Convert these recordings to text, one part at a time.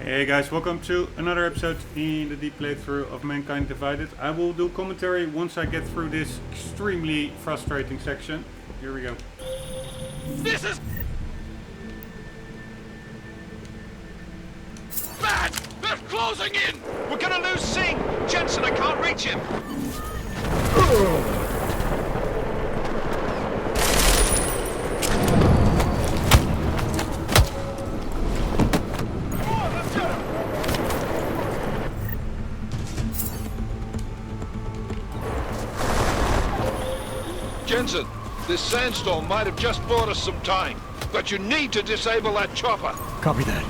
Hey guys, welcome to another episode in the deep playthrough of Mankind Divided. I will do commentary once I get through this extremely frustrating section. Here we go. This is bad! They're closing in! We're gonna lose Singh! Jensen, I can't reach him! Jensen, this sandstorm might have just bought us some time, but you need to disable that chopper. Copy that.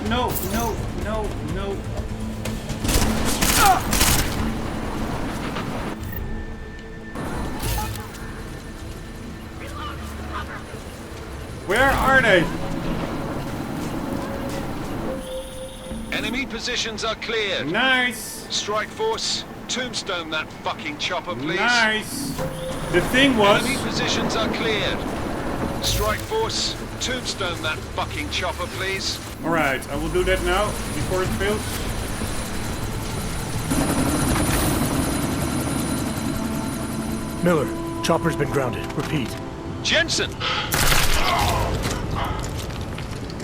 No. Where are they? Enemy positions are cleared. Nice. Strike force, tombstone that fucking chopper, please. Nice. The thing was... Enemy positions are cleared. Strike force, tombstone that fucking chopper, please. Alright, I will do that now, before it fails. Miller, chopper's been grounded. Repeat. Jensen!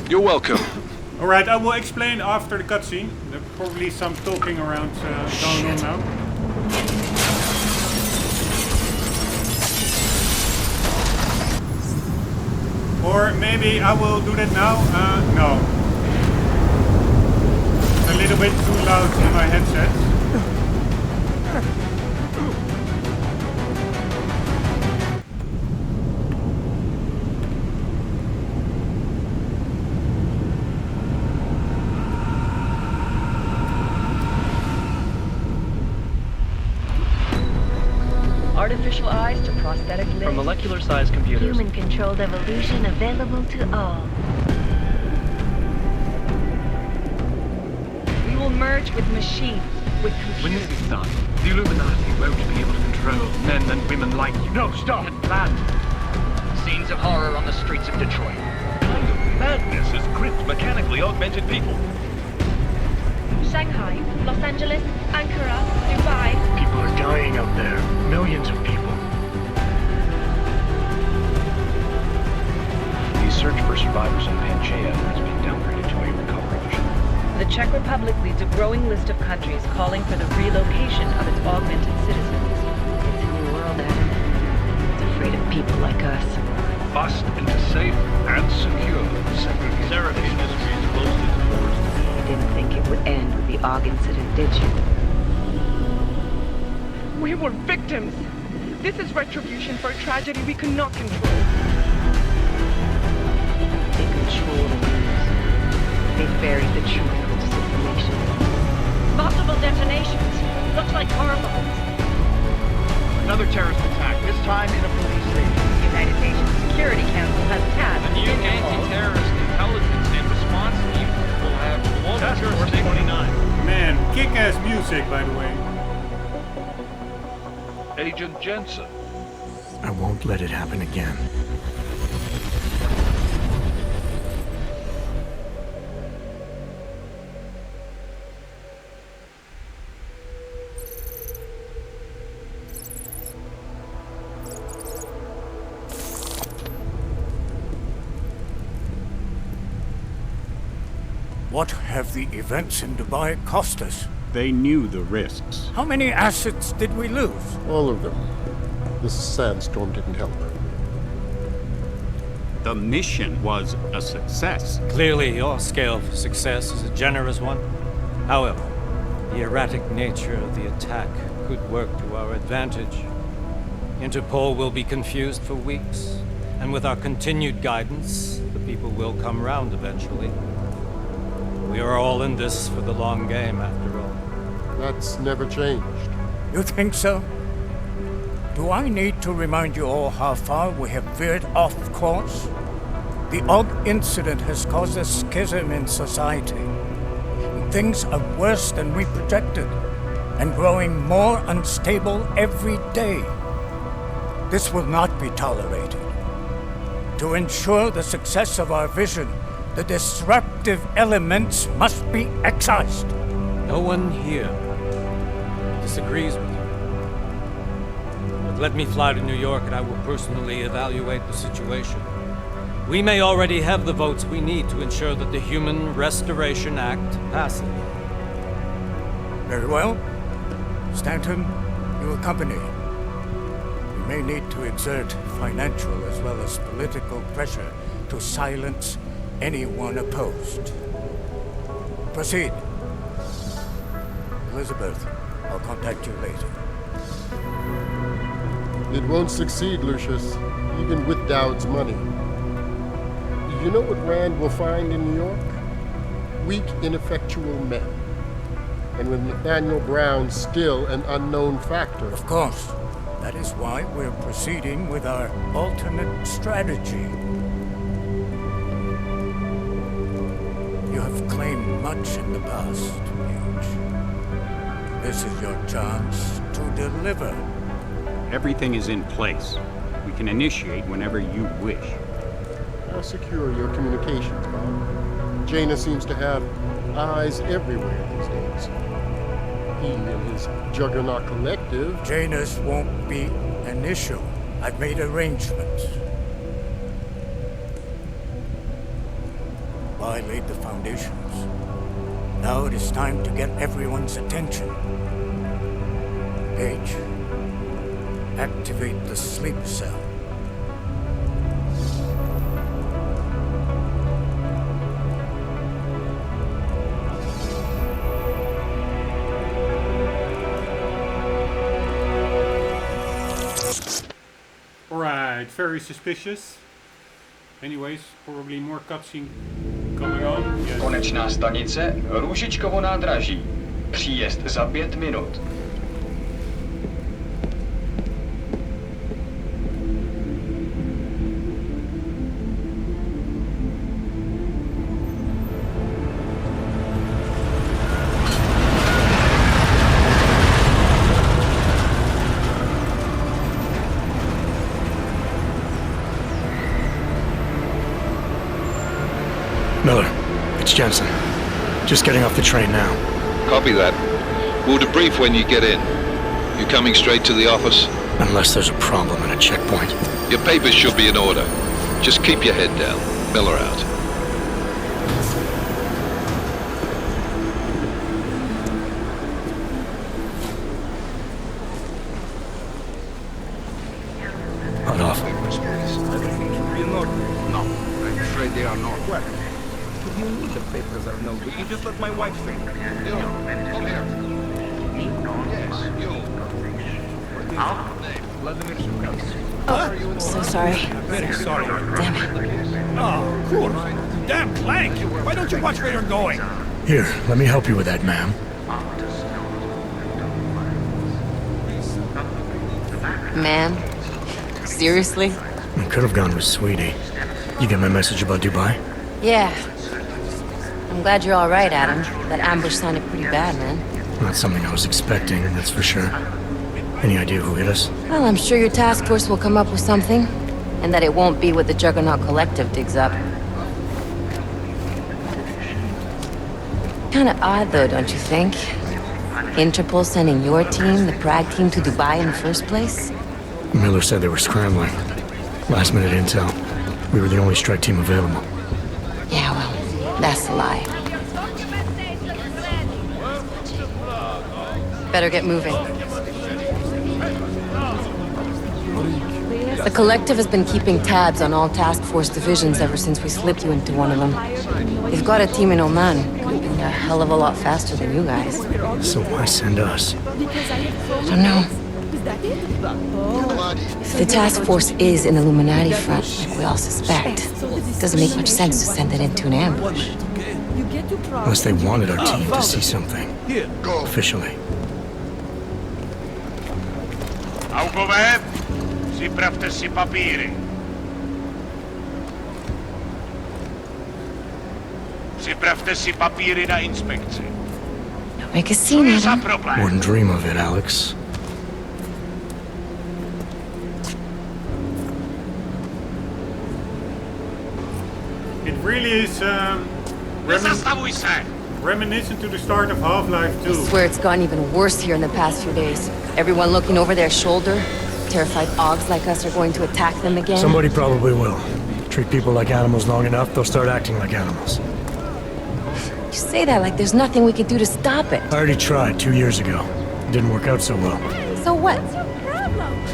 You're welcome. Alright, I will explain after the cutscene. There's probably some talking around going on now. Or maybe I will do that now. No. It's a little bit too loud in my headset. Artificial eyes to prosthetic limbs. From molecular-sized computers. Human-controlled evolution available to all. We will merge with machines, with computers. When this is done, the Illuminati won't be able to control men and women like you. No, stop! Had planned. Scenes of horror on the streets of Detroit. Kind of madness is gripped mechanically augmented people. Shanghai, Los Angeles, Ankara, Dubai. People are dying out there. Millions of people. The search for survivors in Panchaea has been downgraded to a recovery mission. The Czech Republic leads a growing list of countries calling for the relocation of its augmented citizens. It's a new world, Adam. It's afraid of people like us. Bust into safe, OG incident, did you? We were victims. This is retribution for a tragedy we could not control. They control the news. They buried the truth with disinformation. Multiple detonations. Looks like hormones. Another terrorist attack, this time in a police station. The United Nations Security Council has tasked A new anti-terrorist intelligence and response team will have global jurisdiction. 29. Man, kick-ass music, by the way. Agent Jensen. I won't let it happen again. What have the events in Dubai cost us? They knew the risks. How many assets did we lose? All of them. This sandstorm didn't help. The mission was a success. Clearly, your scale of success is a generous one. However, the erratic nature of the attack could work to our advantage. Interpol will be confused for weeks, and with our continued guidance, the people will come round eventually. We are all in this for the long game, after all. That's never changed. You think so? Do I need to remind you all how far we have veered off course? The OG incident has caused a schism in society. Things are worse than we projected, and growing more unstable every day. This will not be tolerated. To ensure the success of our vision, the disruptive elements must be excised. No one here disagrees with you. But let me fly to New York and I will personally evaluate the situation. We may already have the votes we need to ensure that the Human Restoration Act passes. Very well. Stanton, you accompany. We may need to exert financial as well as political pressure to silence anyone opposed. Proceed. Elizabeth, I'll contact you later. It won't succeed, Lucius, even with Dowd's money. You know what Rand will find in New York? Weak, ineffectual men. And with Nathaniel Brown still an unknown factor. Of course. That is why we're proceeding with our alternate strategy. You have claimed much in the past, Mage. This is your chance to deliver. Everything is in place. We can initiate whenever you wish. How secure your communications, Bob? Jaina seems to have eyes everywhere these days. He and his Juggernaut Collective... Jaina's won't be an issue. I've made arrangements. I laid the foundations. Now it is time to get everyone's attention. Paige, activate the sleep cell. Alright, very suspicious. Anyways, probably more cutscene coming on. Yes. Konečná stanice, Růžičkovo nádraží. Příjezd za 5 minut. Miller, it's Jensen. Just getting off the train now. Copy that. We'll debrief when you get in. You coming straight to the office? Unless there's a problem at a checkpoint. Your papers should be in order. Just keep your head down. Miller out. Hold off. No, I'm afraid they are not. Well, If you need the papers, I know, but you just let my wife think. Come here. Yes, you. Oh, so sorry. Very sorry. Damn it. Oh, cool. Damn Clank! Why don't you watch where you're going? Here, let me help you with that, ma'am. Ma'am? Seriously? I could have gone with Sweetie. You get my message about Dubai? Yeah. I'm glad you're all right, Adam. That ambush sounded pretty bad, man. Not something I was expecting, that's for sure. Any idea who hit us? Well, I'm sure your task force will come up with something. And that it won't be what the Juggernaut Collective digs up. Kinda odd, though, don't you think? Interpol sending your team, the Prague team, to Dubai in the first place? Miller said they were scrambling. Last minute intel. We were the only strike team available. Yeah, well, that's a lie. Better get moving. The Collective has been keeping tabs on all task force divisions ever since we slipped you into one of them. They've got a team in Oman. Could have been a hell of a lot faster than you guys. So why send us? I don't know. If the task force is an Illuminati front, like we all suspect, it doesn't make much sense to send it into an ambush. Unless they wanted our team to see something. Officially. Augoveb, připravte si papíry. Připravte si papíry na inspekci. Don't make a scene, Adam. Wouldn't dream of it, Alex. It really is reminiscent to the start of Half-Life 2. I swear it's gotten even worse here in the past few days. Everyone looking over their shoulder. Terrified Augs like us are going to attack them again. Somebody probably will. Treat people like animals long enough, they'll start acting like animals. You say that like there's nothing we could do to stop it. I already tried 2 years ago. It didn't work out so well. So what?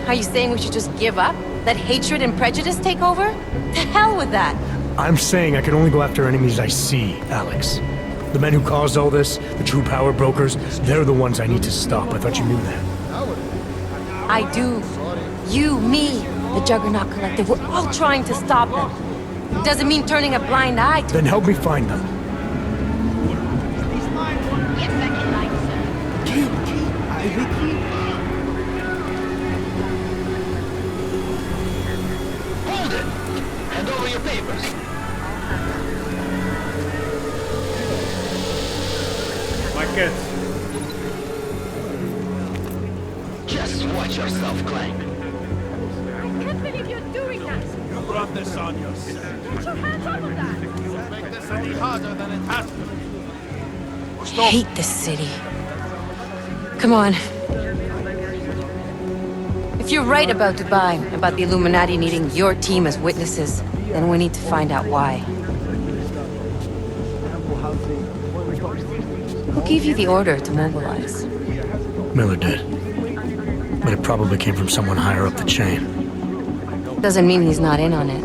Are you saying we should just give up? Let hatred and prejudice take over? To hell with that! I'm saying I can only go after enemies I see, Alex. The men who caused all this, the true power brokers, they're the ones I need to stop. I thought you knew that. I do. You, me, the Juggernaut Collective, we're all trying to stop them. It doesn't mean turning a blind eye to... Then help me find them. Hold it! Hand over your papers. My cat. Just watch yourself, Clank. I can't believe you're doing that! You brought this on yourself. Put your hands off of that! You make this any harder than it has to be. I hate this city. Come on. If you're right about Dubai, about the Illuminati needing your team as witnesses, then we need to find out why. Who gave you the order to mobilize? Miller did. But it probably came from someone higher up the chain. Doesn't mean he's not in on it.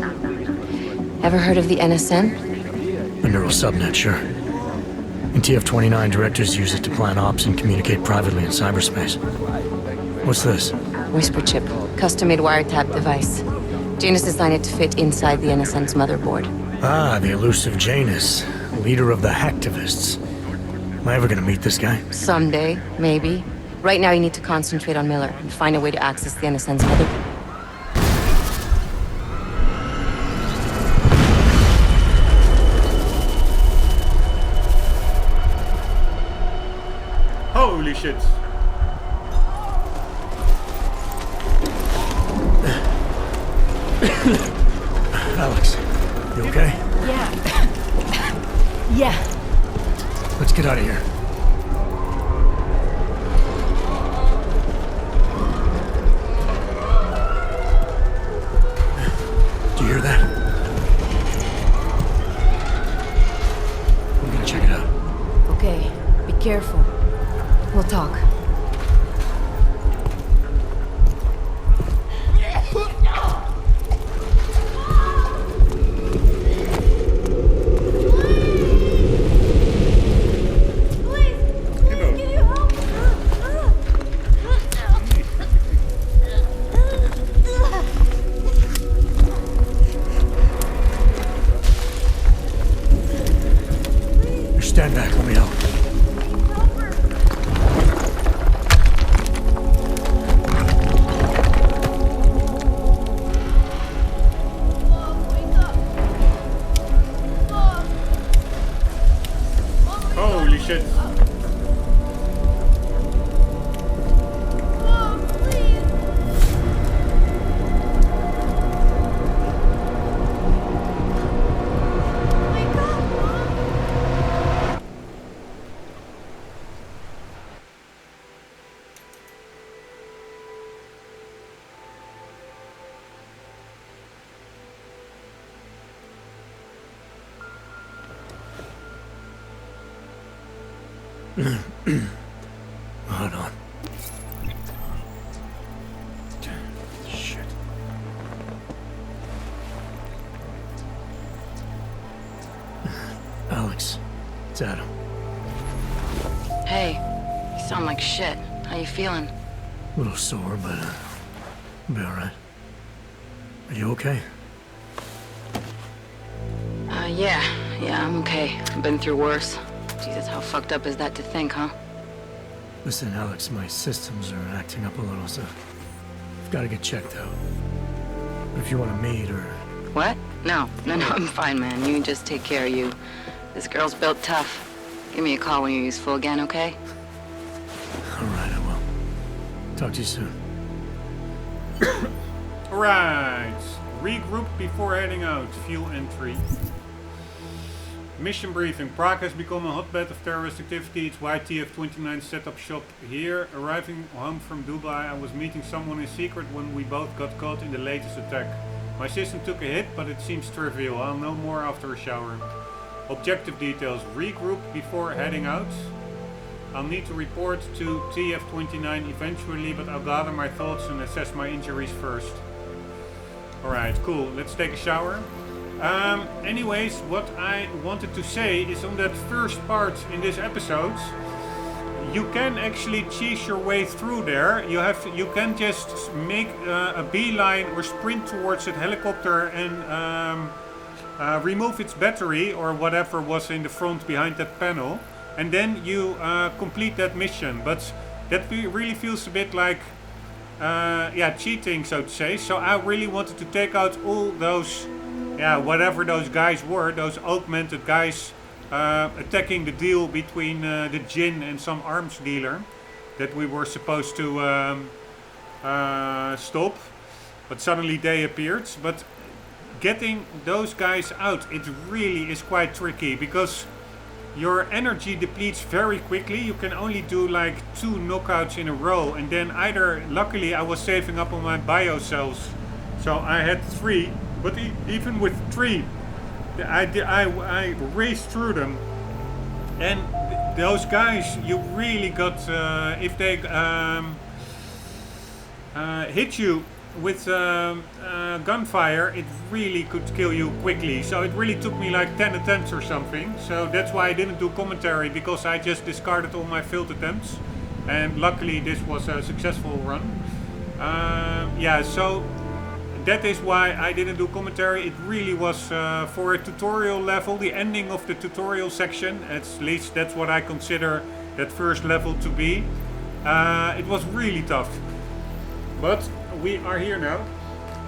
Ever heard of the NSN? A neural subnet, sure. In TF-29, directors use it to plan ops and communicate privately in cyberspace. What's this? Whisper chip. Custom-made wiretap device. Janus designed it to fit inside the NSN's motherboard. Ah, the elusive Janus. Leader of the hacktivists. Am I ever gonna meet this guy? Someday, maybe. Right now you need to concentrate on Miller and find a way to access the NSN's motherboard. Holy shit. Alex, you okay? Yeah. Yeah. Let's get out of here. Do you hear that? I'm gonna check it out. Okay, be careful. We'll talk. Stand back, let me help. Holy shit. Hold on. Shit. Alex, it's Adam. Hey, you sound like shit. How you feeling? A little sore, but I'll be alright. Are you okay? Yeah, I'm okay. I've been through worse. Jesus, how fucked up is that to think, huh? Listen, Alex, my systems are acting up a little, so I've got to get checked out. But if you want to meet or... What? No, I'm fine, man. You just take care of you. This girl's built tough. Give me a call when you're useful again, okay? Alright, I will. Talk to you soon. Alright. Regroup before heading out. Fuel entry. Mission briefing. Prague has become a hotbed of terrorist activity. It's why TF-29 set up shop here. Arriving home from Dubai, I was meeting someone in secret when we both got caught in the latest attack. My system took a hit, but it seems trivial. I'll know more after a shower. Objective details. Regroup before heading out. I'll need to report to TF-29 eventually, but I'll gather my thoughts and assess my injuries first. Alright, cool. Let's take a shower. Anyways, what I wanted to say is on that first part in this episode, you can actually cheese your way through there. You can just make a beeline or sprint towards that helicopter and remove its battery or whatever was in the front behind that panel, and then you complete that mission. But that really feels a bit like cheating, so to say. So I really wanted to take out all those, whatever those guys were, those augmented guys attacking the deal between the Jinn and some arms dealer that we were supposed to stop, but suddenly they appeared. But getting those guys out, it really is quite tricky because your energy depletes very quickly. You can only do like 2 knockouts in a row, and then either, luckily I was saving up on my bio cells, so I had 3, but even with 3 I raced through them. And those guys, you really got if they hit you with gunfire, it really could kill you quickly. So it really took me like 10 attempts or something. So that's why I didn't do commentary, because I just discarded all my failed attempts. And luckily this was a successful run. So that is why I didn't do commentary. It really was for a tutorial level, the ending of the tutorial section. At least that's what I consider that first level to be. It was really tough. But we are here now,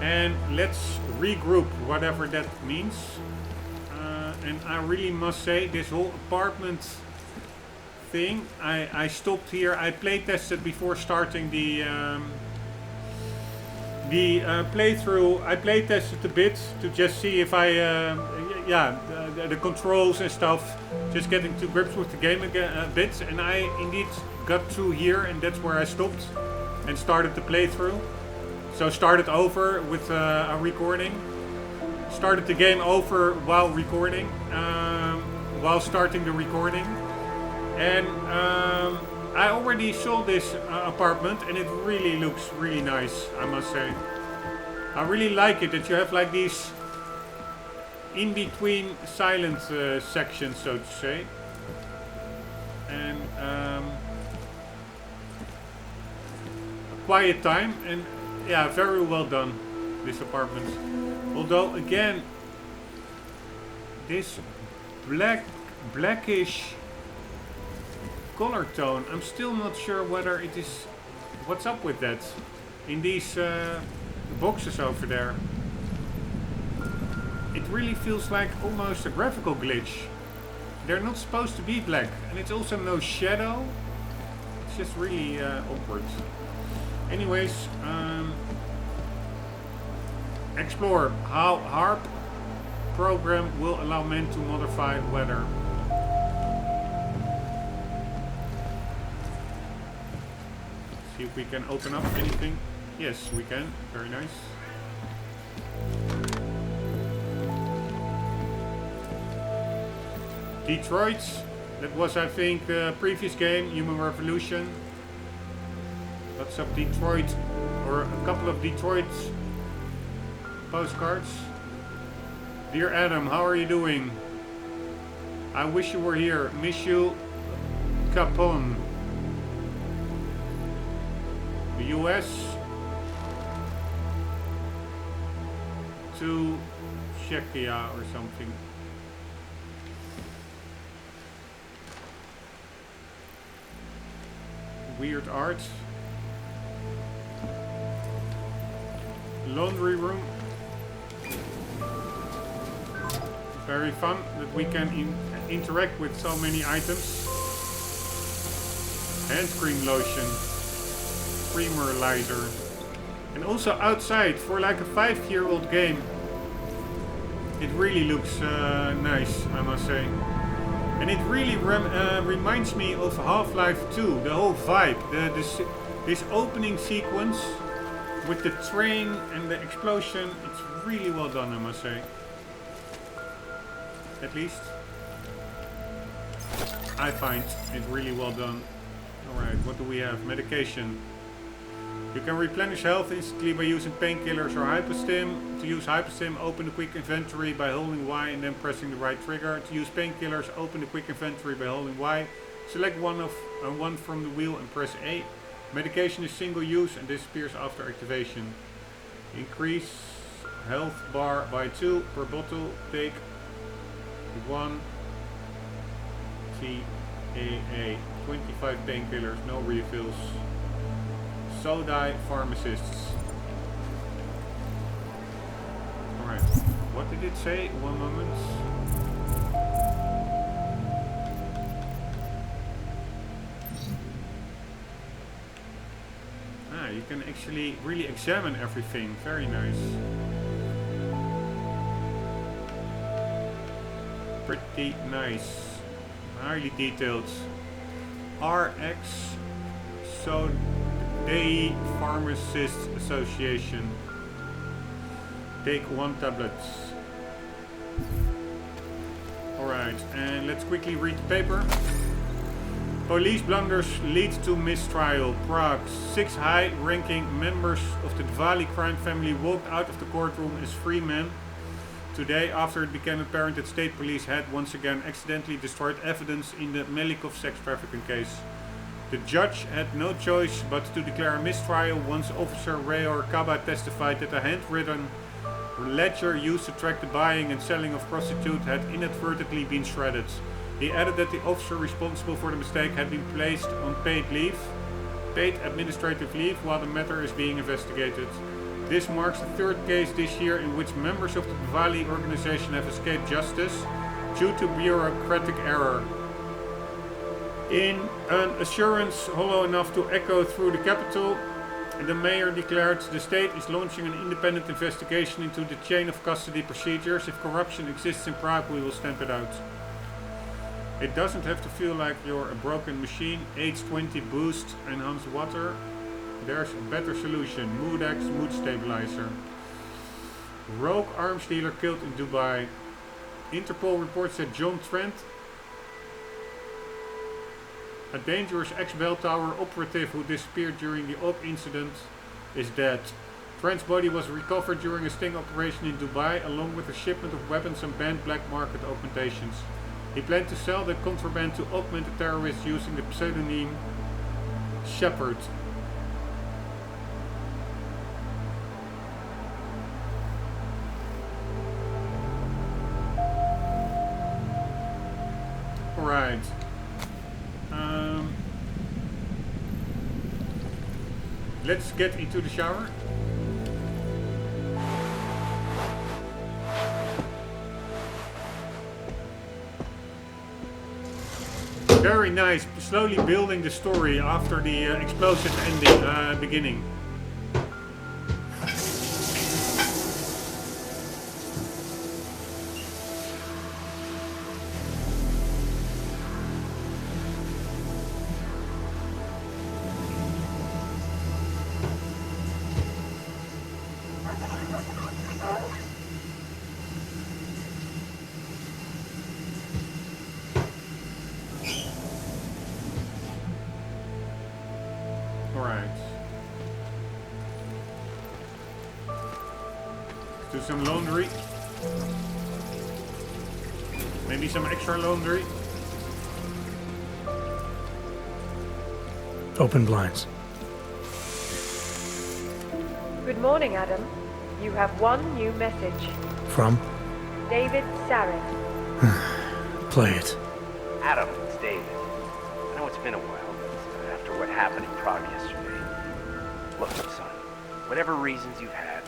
and let's regroup, whatever that means. And I really must say, this whole apartment thing, I stopped here. I play tested before starting the playthrough. I play tested a bit to just see if I, the controls and stuff, just getting to grips with the game a bit. And I indeed got through here, and that's where I stopped and started the playthrough. So started over with a recording. Started the game over while recording, while starting the recording. And I already saw this apartment, and it really looks really nice, I must say. I really like it that you have like these in-between silent sections, so to say. And quiet time, and yeah, very well done, this apartment. Although again, this blackish color tone. I'm still not sure whether it is... What's up with that? In these boxes over there. It really feels like almost a graphical glitch. They're not supposed to be black. And it's also no shadow. It's just really awkward. Anyways, explore how HUD program will allow men to modify weather. See if we can open up anything. Yes, we can. Very nice. Detroit. That was, I think, the previous game, Human Revolution. Lots of Detroit, or a couple of Detroit postcards. Dear Adam, how are you doing? I wish you were here. Miss you, Capone. The US to Czechia or something. Weird art. Laundry room. Very fun that we can interact with so many items. Hand cream lotion. Creamerizer. And also outside for like a 5-year-old game. It really looks nice, I must say. And it really reminds me of Half-Life 2, the whole vibe. This opening sequence with the train and the explosion, it's really well done, I must say. At least I find it really well done. Alright, what do we have? Medication. You can replenish health instantly by using painkillers or hypostim. To use hypostim, open the quick inventory by holding Y and then pressing the right trigger. To use painkillers, open the quick inventory by holding Y. Select one from the wheel and press A. Medication is single use and disappears after activation. Increase health bar by 2 per bottle. Take 1 TAA. 25 painkillers, no refills. So die pharmacists. Alright, what did it say? 1 moment. Ah, you can actually really examine everything. Very nice. Pretty nice. Highly detailed. RX. So Day Pharmacists Association. Take 1 tablet. Alright, and let's quickly read the paper. Police blunders lead to mistrial. Prague. 6 high-ranking members of the Diwali crime family walked out of the courtroom as free men today after it became apparent that state police had once again accidentally destroyed evidence in the Melikov sex trafficking case. The judge had no choice but to declare a mistrial once Officer Reor Kaba testified that a handwritten ledger used to track the buying and selling of prostitutes had inadvertently been shredded. He added that the officer responsible for the mistake had been placed on paid administrative leave, while the matter is being investigated. This marks the 3rd case this year in which members of the Diwali organization have escaped justice due to bureaucratic error. In an assurance hollow enough to echo through the capital, the mayor declared the state is launching an independent investigation into the chain of custody procedures. If corruption exists in Prague, we will stamp it out. It doesn't have to feel like you're a broken machine. Age 20 boost, enhanced water. There's a better solution. Moodex, mood stabilizer. Rogue arms dealer killed in Dubai. Interpol reports that John Trent, a dangerous ex-Bell Tower operative who disappeared during the OP incident, is dead. Trent's body was recovered during a sting operation in Dubai, along with a shipment of weapons and banned black market augmentations. He planned to sell the contraband to augmented terrorists using the pseudonym Shepard. Right. let's get into the shower. Very nice, slowly building the story after the explosive ending, beginning. Do some laundry. Maybe some extra laundry. Open blinds. Good morning, Adam. You have one new message. From? David Sarin. Play it. Adam, it's David. I know it's been a while, but after what happened in Prague yesterday. Look, son, whatever reasons you've had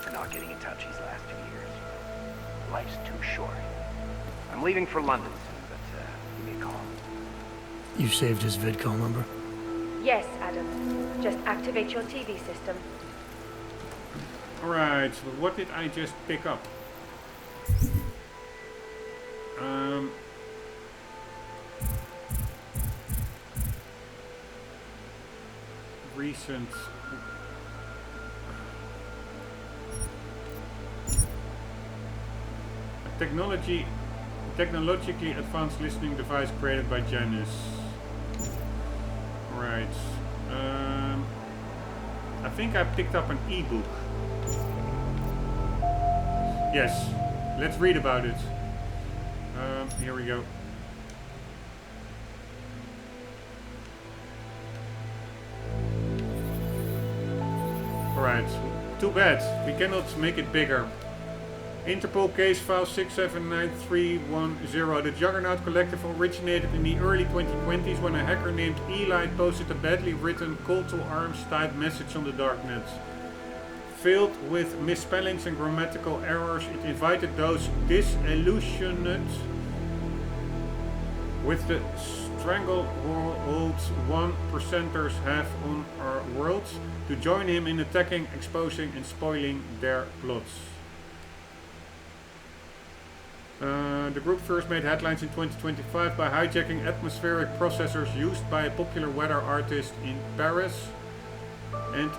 for not getting in touch these last 2 years, life's too short. I'm leaving for London soon, but give me a call. You saved his vidcall number? Yes, Adam. Just activate your TV system. Alright, so what did I just pick up? Recent... Technologically advanced listening device created by Janus. Right. I think I picked up an ebook. Yes. Let's read about it. Here we go. Alright. Too bad. We cannot make it bigger. Interpol case file 6793310. The Juggernaut Collective originated in the early 2020s when a hacker named Eli posted a badly written call to arms type message on the darknet. Filled with misspellings and grammatical errors, it invited those disillusioned with the stranglehold 1%ers have on our world to join him in attacking, exposing and spoiling their plots. The group first made headlines in 2025 by hijacking atmospheric processors used by a popular weather artist in Paris and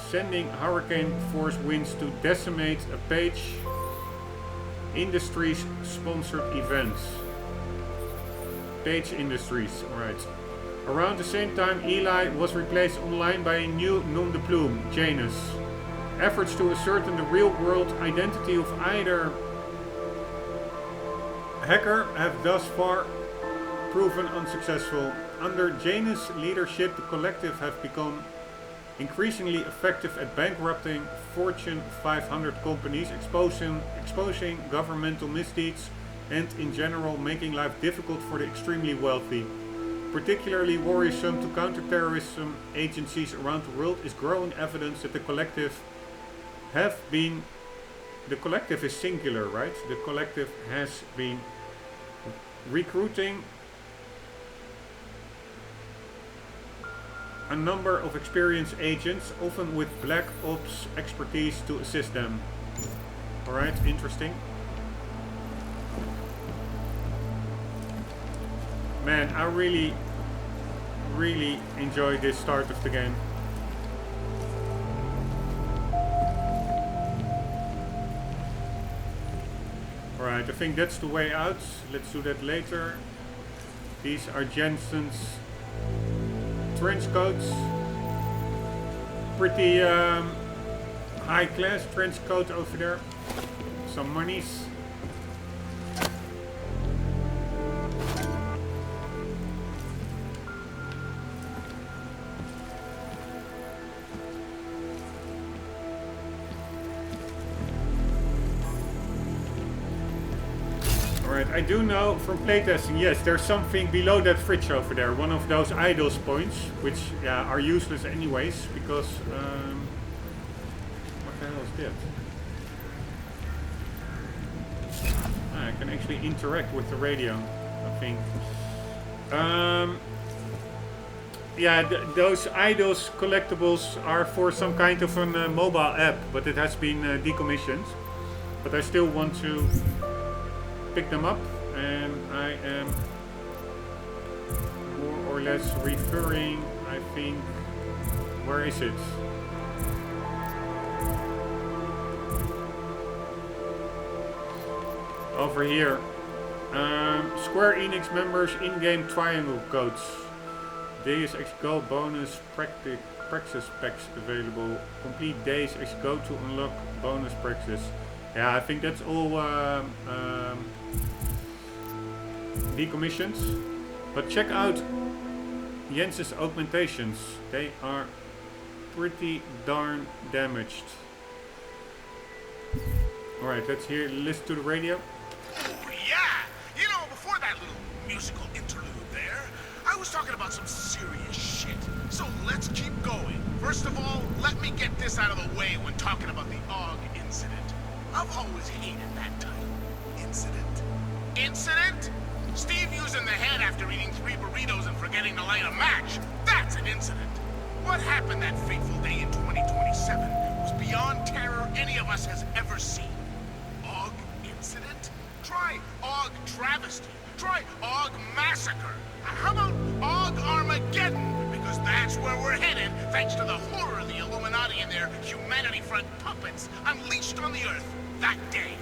sending hurricane force winds to decimate a Page Industries sponsored events. Page Industries, right. Around the same time, Eli was replaced online by a new nom de plume, Janus. Efforts to ascertain the real-world identity of either hacker have thus far proven unsuccessful. Under Janus' leadership, the Collective have become increasingly effective at bankrupting Fortune 500 companies, exposing governmental misdeeds, and in general making life difficult for the extremely wealthy. Particularly worrisome to counter-terrorism agencies around the world is growing evidence that the Collective is singular, right? The Collective has been recruiting a number of experienced agents, often with black ops expertise, to assist them. Alright, interesting. Man, I really enjoy this start of the game. Alright, I think that's the way out. Let's do that later. These are Jensen's trench coats. Pretty high class trench coat over there. Some monies. Alright, I do know from playtesting, yes, there's something below that fridge over there. One of those idle points, which are useless anyways, because... what the hell is that? I can actually interact with the radio, I think. Yeah, those idols collectibles are for some kind of a mobile app, but it has been decommissioned. But I still want to pick them up, and I am more or less referring, I think, where is it? Over here. Square Enix members in-game triangle codes. Deus Ex Go bonus praxis packs available. Complete Deus Ex Go to unlock bonus praxis. Yeah, I think that's all decommissioned. But check out Jens's augmentations. They are pretty darn damaged. Alright, let's listen to the radio. Oh, yeah! You know, before that little musical interlude there, I was talking about some serious shit. So let's keep going. First of all, let me get this out of the way when talking about the AUG incident. I've always hated that title. Incident. Incident? Steve using the head after eating 3 burritos and forgetting to light a match. That's an incident. What happened that fateful day in 2027 was beyond terror any of us has ever seen. AUG incident? Try AUG travesty. Try AUG massacre. How about AUG Armageddon? Because that's where we're headed, thanks to the horror of the Illuminati and their Humanity Front puppets unleashed on the Earth that day.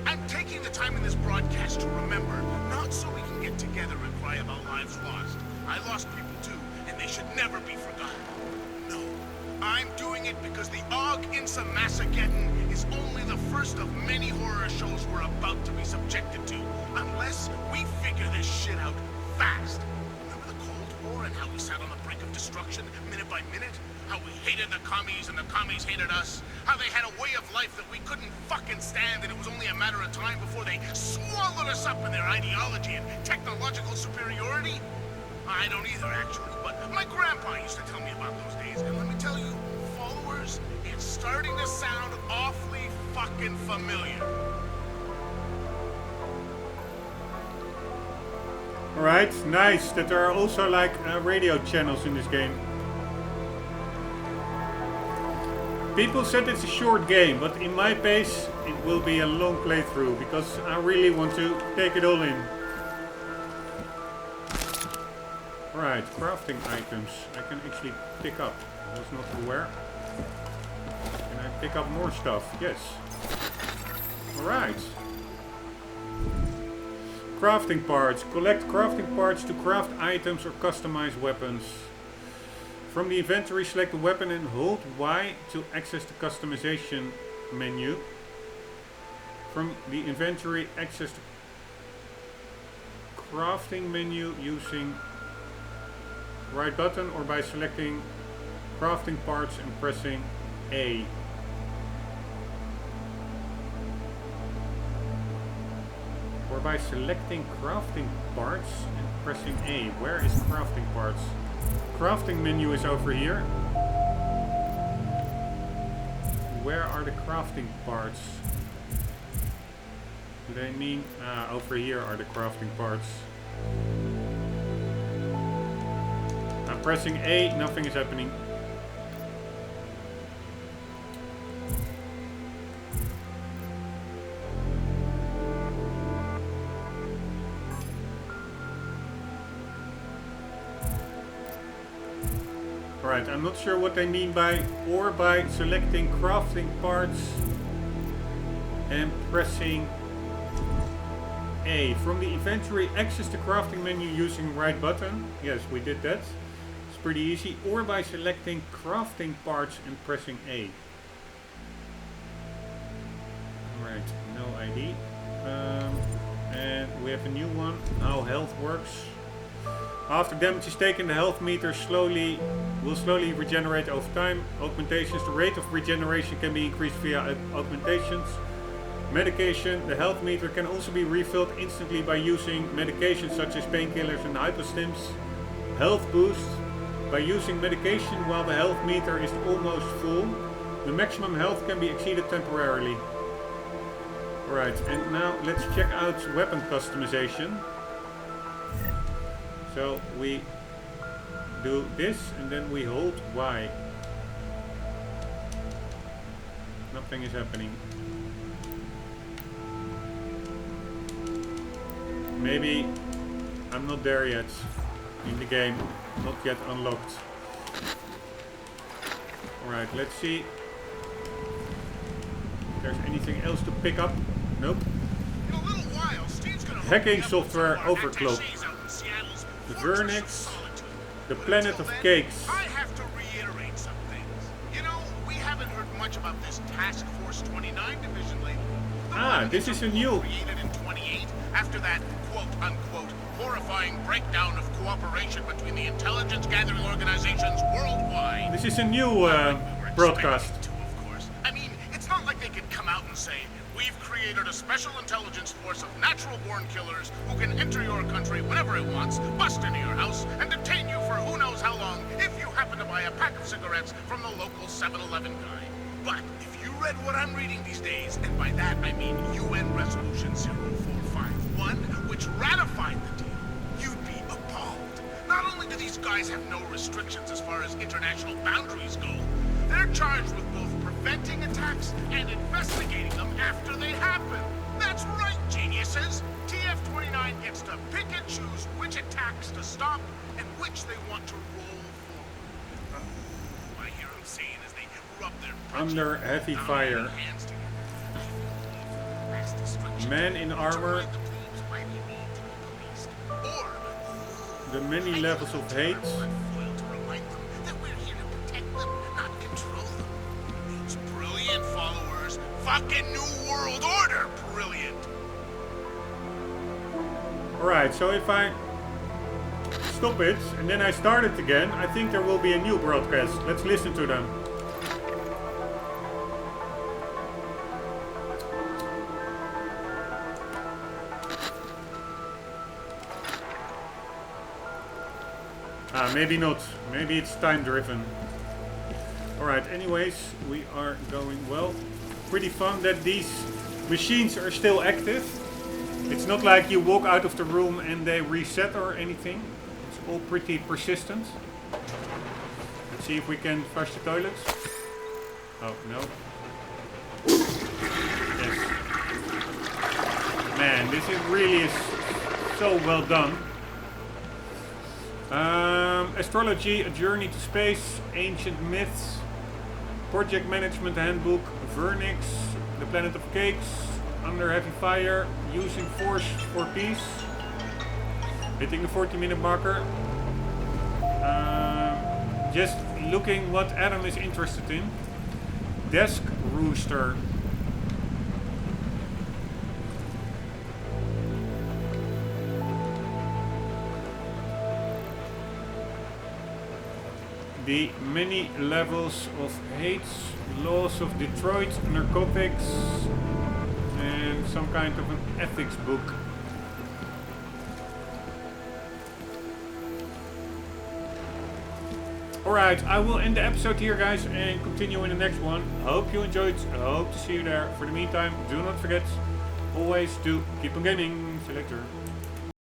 I'm taking the time in this broadcast to remember, not so we can get together and cry about lives lost. I lost people too, and they should never be forgotten. No, I'm doing it because the AUG Insa Massageddon is only the first of many horror shows we're about to be subjected to, unless we figure this shit out fast. Remember the Cold War and how we sat on the brink of destruction minute by minute? How we hated the commies and the commies hated us? How they had a way of life that we couldn't fucking stand, and it was only a matter of time before they swallowed us up in their ideology and technological superiority? I don't either, actually, but my grandpa used to tell me about those days, and let me tell you, followers, it's starting to sound awfully fucking familiar. Alright, nice that there are also like radio channels in this game. People said it's a short game, but in my pace it will be a long playthrough because I really want to take it all in. Alright, crafting items I can actually pick up. I was not aware. Can I pick up more stuff? Yes. Alright. Crafting parts. Collect crafting parts to craft items or customize weapons. From the inventory, select the weapon and hold Y to access the customization menu. From the inventory, access the crafting menu using right button or by selecting crafting parts and pressing A. Or by selecting crafting parts and pressing A. Where is crafting parts? Crafting menu is over here. Where are the crafting parts? Do they mean... over here are the crafting parts. I'm pressing A, nothing is happening. Alright, I'm not sure what they mean by or by selecting crafting parts and pressing A. From the inventory, access the crafting menu using right button. Yes, we did that. It's pretty easy. Or by selecting crafting parts and pressing A. Alright, no ID. And we have a new one. How health works. After damage is taken, the health meter will slowly regenerate over time. Augmentations. The rate of regeneration can be increased via augmentations. Medication. The health meter can also be refilled instantly by using medications such as painkillers and hypostims. Health boost. By using medication while the health meter is almost full, the maximum health can be exceeded temporarily. Alright, and now let's check out weapon customization. So we do this and then we hold Y. Nothing is happening. Maybe I'm not there yet in the game. Not yet unlocked. Alright, let's see if there's anything else to pick up. Nope. Hacking software overclock. The Vernix. The Planet of Cakes. I have to reiterate some things. You know, we haven't heard much about this Task Force 29 division lately. This is a new. Created in 28 after that quote-unquote horrifying breakdown of cooperation between the intelligence gathering organizations worldwide. This is a new broadcast. I mean, it's not like they could come out and say, we've created a special intelligence force of natural-born killers who can enter your country whenever it wants, bust into your house, and detain you for who knows how long if you happen to buy a pack of cigarettes from the local 7-Eleven guy. But if you read what I'm reading these days, and by that I mean UN Resolution 0451, which ratified the deal, you'd be appalled. Not only do these guys have no restrictions as far as international boundaries go, they're charged with both preventing attacks and investigating them after they happen. That's right, geniuses! TF-29 gets to pick and choose which attacks to stop and which they want to roll forward. I hear them saying as they rub their Under heavy fire. Man in armor. The many levels of hate. Brilliant followers. Fucking New World Order. Brilliant. Alright, so if I stop it and then I start it again, I think there will be a new broadcast. Let's listen to them. Maybe not. Maybe it's time driven. Alright, anyways, we are going well. Pretty fun that these machines are still active. It's not like you walk out of the room and they reset or anything. It's all pretty persistent. Let's see if we can flush the toilets. Oh, no. Yes. Man, this really is so well done. Astrology, A Journey to Space, Ancient Myths, Project Management Handbook, Vernix, The Planet of Cakes, Under Heavy Fire, Using Force for Peace, hitting the 40-minute marker. Just looking what Adam is interested in. Desk Rooster. The many levels of hate, laws of Detroit, narcotics, and some kind of an ethics book. Alright, I will end the episode here, guys, and continue in the next one. Hope you enjoyed. I hope to see you there. For the meantime, do not forget, always to keep on gaming. See you later.